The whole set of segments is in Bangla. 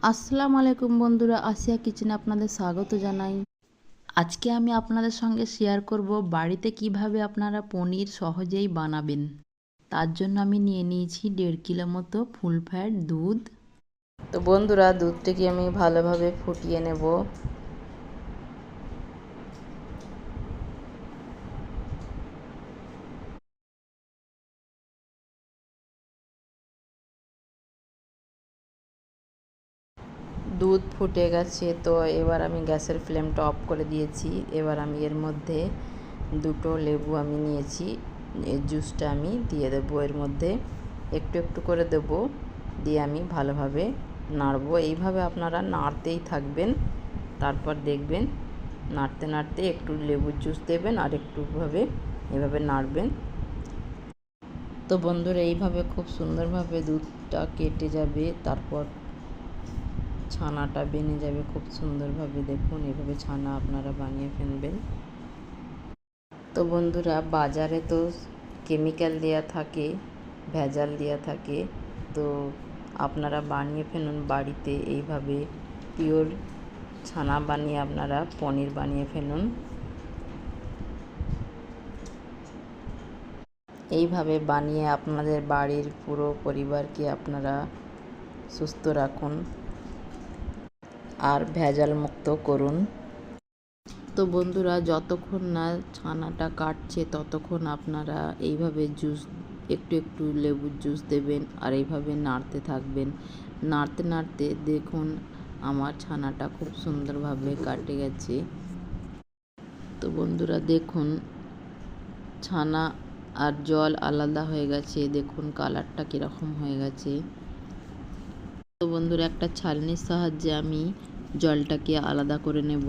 আসসালামু আলাইকুম বন্ধুরা, আসিয়া কিচেনে আপনাদের স্বাগত জানাই। আজকে আমি আপনাদের সঙ্গে শেয়ার করব বাড়িতে কিভাবে আপনারা পনির সহজেই বানাবেন। তার জন্য আমি নিয়ে নিয়েছি 1.5 কিলো মতো ফুল ফ্যাট দুধ। তো বন্ধুরা, দুধটাকে আমি ভালোভাবে ফুটিয়ে নেব। দুধ ফুটে গেছে, তো এবার আমি গ্যাসের ফ্লেমটা অফ করে দিয়েছি। এবার আমি এর মধ্যে 2টো লেবু আমি নিয়েছি, এই জুসটা আমি দিয়ে দেবো এর মধ্যে। একটু একটু করে দেবো, দিয়ে আমি ভালোভাবে নাড়বো। এইভাবে আপনারা নাড়তেই থাকবেন, তারপর দেখবেন নাড়তে নাড়তে একটু লেবুর জুস দেবেন আর একটুভাবে এভাবে নাড়বেন। তো বন্ধুরা, এইভাবে খুব সুন্দরভাবে দুধটা কেটে যাবে, তারপর ছানাটা বেনে যাবে খুব সুন্দরভাবে। দেখুন, এভাবে ছানা আপনারা বানিয়ে ফেলবেন। তো বন্ধুরা, বাজারে তো কেমিক্যাল দেয়া থাকে, ভেজাল দেয়া থাকে, তো আপনারা বানিয়ে ফেলুন বাড়িতে। এইভাবে পিওর ছানা বানিয়ে আপনারা পনির বানিয়ে ফেলুন। এইভাবে বানিয়ে আপনাদের বাড়ির পুরো পরিবারকে আপনারা সুস্থ রাখুন আর ভেজাল মুক্ত করুন। তো বন্ধুরা, যতক্ষণ না ছানাটা কাটছে ততক্ষণ আপনারা এইভাবে জুস, একটু একটু লেবুর জুস দেবেন আর এইভাবে নাড়তে থাকবেন। নাড়তে নাড়তে দেখুন আমার ছানাটা খুব সুন্দরভাবে কাটে গেছে। তো বন্ধুরা দেখুন, ছানা আর জল আলাদা হয়ে গেছে। দেখুন কালারটা কীরকম হয়ে গেছে। তো বন্ধুরা, একটা ছালনির সাহায্যে আমি জলটাকে আলাদা করে নেব।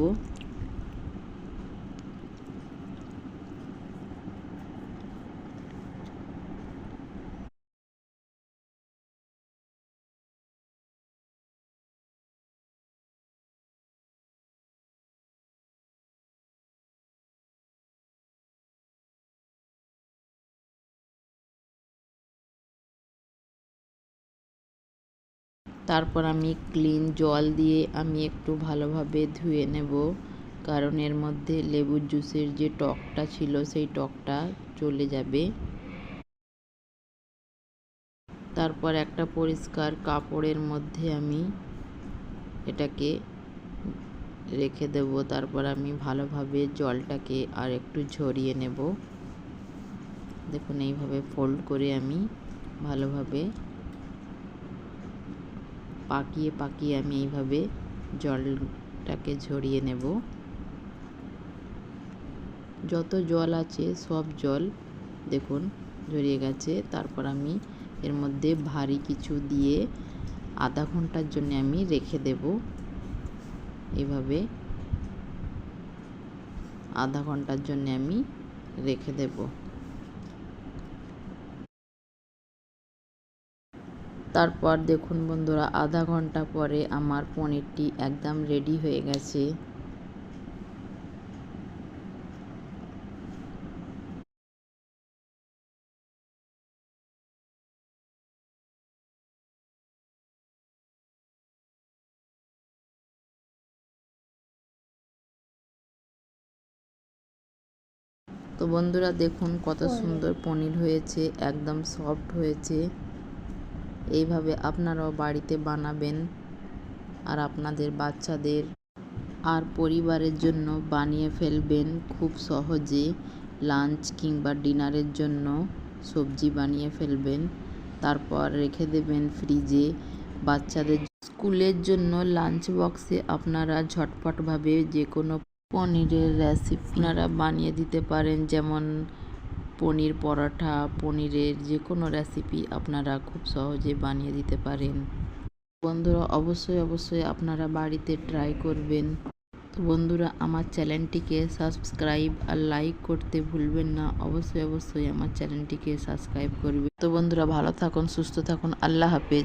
তারপর আমি ক্লিন জল দিয়ে আমি একটু ভালোভাবে ধুয়ে নেব, কারণ এর মধ্যে লেবুর জুসের যে টকটা ছিল সেই টকটা চলে যাবে। তারপর একটা পরিষ্কার কাপড়ের মধ্যে আমি এটাকে রেখে দেব। তারপর আমি ভালোভাবে জলটাকে আর একটু ঝরিয়ে নেব। দেখুন, এইভাবে ফোল্ড করে আমি ভালোভাবে পাকিয়ে পাকিয়ে আমি এইভাবে জলটাকে ঝরিয়ে নেব। যত জল আছে সব জল দেখুন ঝরিয়ে গেছে। তারপর আমি এর মধ্যে ভারী কিছু দিয়ে আধা ঘন্টার জন্য আমি রেখে দেব। এভাবে আধা ঘন্টার জন্য আমি রেখে দেব। তারপর দেখুন বন্ধুরা, আধা ঘন্টা পরে আমার পনিরটি একদম রেডি হয়ে গেছে। তো বন্ধুরা দেখুন কত সুন্দর পনির হয়েছে, একদম সফট হয়েছে। এইভাবে আপনারাও বাড়িতে বানাবেন আর আপনাদের বাচ্চাদের আর পরিবারের জন্য বানিয়ে ফেলবেন খুব সহজে। লাঞ্চ কিংবা ডিনারের জন্য সবজি বানিয়ে ফেলবেন, তারপর রেখে দেবেন ফ্রিজে। বাচ্চাদের স্কুলের জন্য লাঞ্চ বক্সে আপনারা ঝটপটভাবে যে কোনো পনিরের রেসিপি আপনারা বানিয়ে দিতে পারেন, যেমন পনির পরোটা, পনিরের যে কোনো রেসিপি আপনারা খুব সহজে বানিয়ে দিতে পারেন। বন্ধুরা, অবশ্যই আপনারা বাড়িতে ট্রাই করবেন। তো বন্ধুরা, আমার চ্যানেলটিকে সাবস্ক্রাইব আর লাইক করতে ভুলবেন না। অবশ্যই আমার চ্যানেলটিকে সাবস্ক্রাইব করবেন। তো বন্ধুরা, ভালো থাকুন, সুস্থ থাকুন, আল্লাহ হাফেজ।